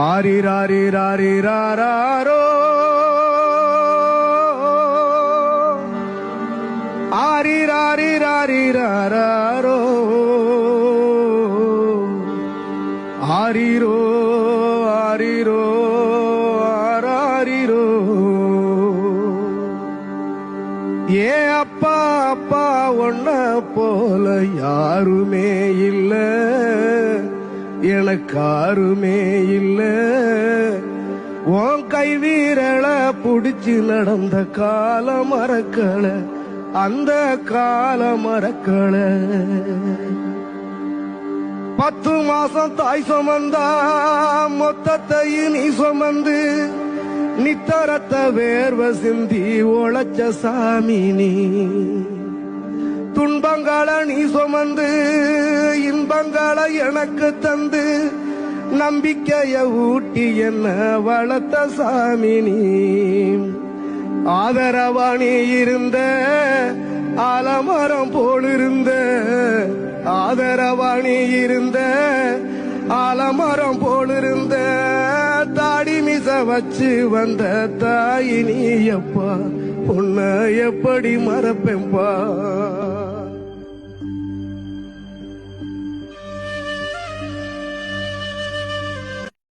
ஆரிராரிராரிராரோ ஆரிராரிராரிராரோ ஆரிரோ ஆரிரோ ஆராரிரோ. ஏ அப்பா அப்பா ஒன்ன போல யாருமே இல்ல, எனக்காருமே இல்ல. உன் கை வீரல புடிச்சு நடந்த கால மறக்கல, அந்த கால மறக்கல. 10 மாசம் தாய் சுமந்தா மொத்தத்தையும் நீ சுமந்து நித்தரத்த வேர்வ சிந்தி உழைச்ச சாமி நீ. துன்பங்களை நீ சுமந்து இன்பங்களை எனக்கு தந்து நம்பிக்கைய ஊட்டி என்ன வளர்த்த சாமி நீ. ஆதரவா நீ இருந்த ஆலமரம் போலிருந்த, ஆதரவா நீ இருந்த ஆலமரம் போலிருந்த. தாடி மிச வச்சு வந்த தாய் நீ எப்பா, உன்னை எப்படி மறப்பேன்பா.